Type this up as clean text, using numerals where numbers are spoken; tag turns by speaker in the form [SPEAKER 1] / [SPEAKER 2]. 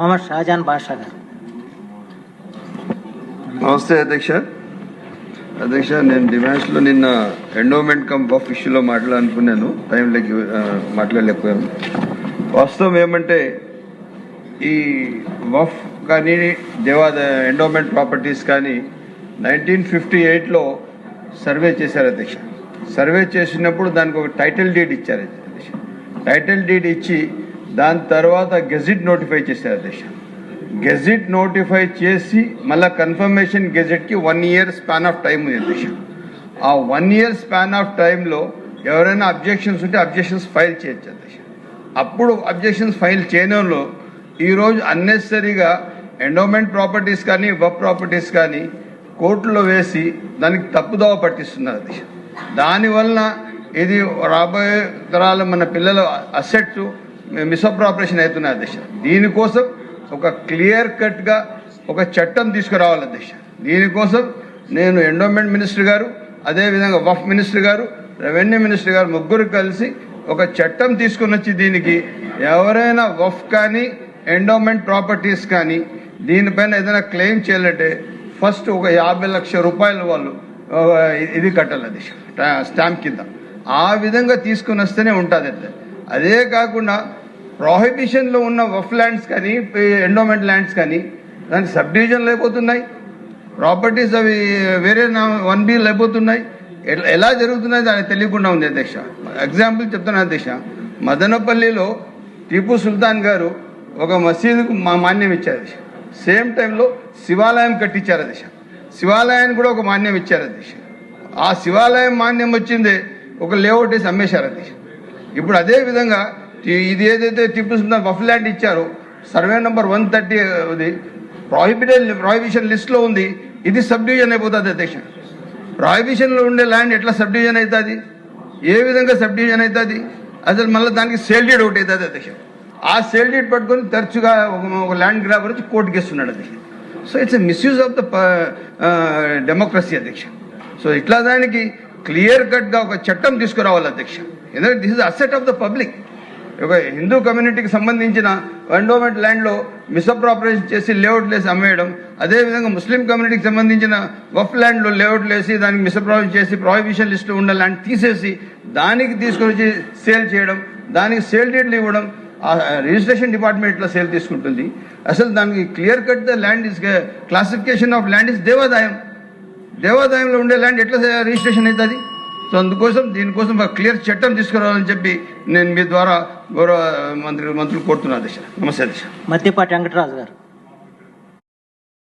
[SPEAKER 1] మొహమ్మద్ షాజాన్ బాషా గారు.
[SPEAKER 2] నమస్తే అధ్యక్ష. నేను డిమాండ్స్లో నిన్న ఎండోమెంట్ కమ్ వఫ్ ఇష్యూలో మాట్లాడాలనుకున్నాను, టైం మాట్లాడలేకపోయాను. వాస్తవం ఏమంటే ఈ వఫ్ కానీ ఎండోమెంట్ ప్రాపర్టీస్ కానీ 1958లో సర్వే చేశారు అధ్యక్ష. సర్వే చేసినప్పుడు దానికి ఒక టైటిల్ డీడ్ ఇచ్చారు అధ్యక్ష. టైటిల్ డీడ్ ఇచ్చి దాని తర్వాత గెజిట్ నోటిఫై చేశారు అధ్యక్ష. గెజిట్ నోటిఫై చేసి మళ్ళీ కన్ఫర్మేషన్ గెజిట్కి 1 year స్పాన్ ఆఫ్ టైం ఉంది అధ్యక్ష. ఆ 1 year స్పాన్ ఆఫ్ టైంలో ఎవరైనా అబ్జెక్షన్స్ ఉంటే అబ్జెక్షన్స్ ఫైల్ చేయొచ్చు అధ్యక్ష. అప్పుడు అబ్జెక్షన్స్ ఫైల్ చేయడంలో ఈరోజు అన్నెసరీగా ఎండోమెంట్ ప్రాపర్టీస్ కానీ వఫ్ ప్రాపర్టీస్ కానీ కోర్టులో వేసి దానికి తప్పుదోవ పట్టిస్తున్నారు అధ్యక్ష. దానివలన ఇది రాబోయే తరాల మన పిల్లల అసెట్స్ మిస్అప్రాపరేషన్ అవుతున్నాయి అధ్యక్ష. దీనికోసం ఒక క్లియర్ కట్గా ఒక చట్టం తీసుకురావాలి అధ్యక్ష. దీనికోసం నేను ఎండోమెంట్ మినిస్టర్ గారు, అదేవిధంగా వఫ్ మినిస్టర్ గారు, రెవెన్యూ మినిస్టర్ గారు ముగ్గురు కలిసి ఒక చట్టం తీసుకుని వచ్చి దీనికి ఎవరైనా వఫ్ కానీ ఎండోమెంట్ ప్రాపర్టీస్ కానీ దీనిపైన ఏదైనా క్లెయిమ్ చేయాలంటే ఫస్ట్ ఒక 50 లక్షల రూపాయలు వాళ్ళు ఇది కట్టాలి అధ్యక్ష, స్టాంప్ కింద. ఆ విధంగా తీసుకుని వస్తేనే ఉంటుంది. అదే కాకుండా ప్రొహిబిషన్లో ఉన్న వఫ్ ల్యాండ్స్ కానీ ఎండోమెంట్ ల్యాండ్స్ కానీ దానికి సబ్ డివిజన్లు అయిపోతున్నాయి, ప్రాపర్టీస్ అవి వేరే 1B అయిపోతున్నాయి. ఎలా జరుగుతున్నాయి దానికి తెలియకుండా ఉంది అధ్యక్ష. ఎగ్జాంపుల్ చెప్తున్నాను అధ్యక్ష, మదనపల్లిలో టిపు సుల్తాన్ గారు ఒక మసీదుకు మాన్యం ఇచ్చారు అధ్యక్ష. సేమ్ టైంలో శివాలయం కట్టించారు అధ్యక్ష. శివాలయాన్ని కూడా ఒక మాన్యం ఇచ్చారు అధ్యక్ష. ఆ శివాలయం మాన్యం వచ్చిందే ఒక లేఅవుట్ వేసి అమ్మేశారు అధ్యక్ష. ఇప్పుడు అదే విధంగా ఇది ఏదైతే టిప్పు సుల్తాన్ వఫ్ ల్యాండ్ ఇచ్చారో సర్వే నెంబర్ 130 ప్రొహిబిషన్ లిస్ట్లో ఉంది, ఇది సబ్ డివిజన్ అయిపోతుంది అధ్యక్ష. ప్రొహిబిషన్లో ఉండే ల్యాండ్ ఎట్లా సబ్ డివిజన్ అవుతుంది? ఏ విధంగా సబ్ డివిజన్ అవుతుంది? అసలు మళ్ళీ దానికి సేల్ డీడ్ ఒకటి అవుతుంది అధ్యక్ష. ఆ సేల్ డీడ్ పట్టుకొని తరచుగా ఒక ల్యాండ్ గ్రాబర్ వచ్చి కోర్టుకి ఇస్తున్నాడు అధ్యక్ష. So it's a misuse of the democracy అధ్యక్ష. సో ఇట్లా దానికి క్లియర్ కట్గా ఒక చట్టం తీసుకురావాలి అధ్యక్ష. ఎందుకంటే this is asset of the public. ఒక హిందూ కమ్యూనిటీకి సంబంధించిన ఎండోమెంట్ ల్యాండ్లో మిస్అప్రాపరేషన్ చేసి లేఅవుట్లు వేసి అమ్మేయడం, అదేవిధంగా ముస్లిం కమ్యూనిటీకి సంబంధించిన వఫ్ ల్యాండ్లో లేఅవుట్లు వేసి దానికి మిస్అప్రాపరేషన్ చేసి ప్రొహిబిషన్ లిస్టులో ఉన్న ల్యాండ్ తీసేసి దానికి తీసుకొని వచ్చి సేల్ చేయడం, దానికి సేల్ డీడ్లు ఇవ్వడం. రిజిస్ట్రేషన్ డిపార్ట్మెంట్ ఇట్లా సేల్ తీసుకుంటుంది. అసలు దానికి clear cut the land is classification of land is దేవాదాయంలో ఉండే ల్యాండ్ ఎట్లా రిజిస్ట్రేషన్ అవుతుంది? సో అందుకోసం దీనికోసం ఒక క్లియర్ చట్టం తీసుకురావాలని చెప్పి నేను మీ ద్వారా గౌరవ మంత్రులు కోరుతున్నాను అధ్యక్ష. నమస్తే అధ్యక్ష.
[SPEAKER 1] మద్దిపాటి వెంకటరాజు గారు.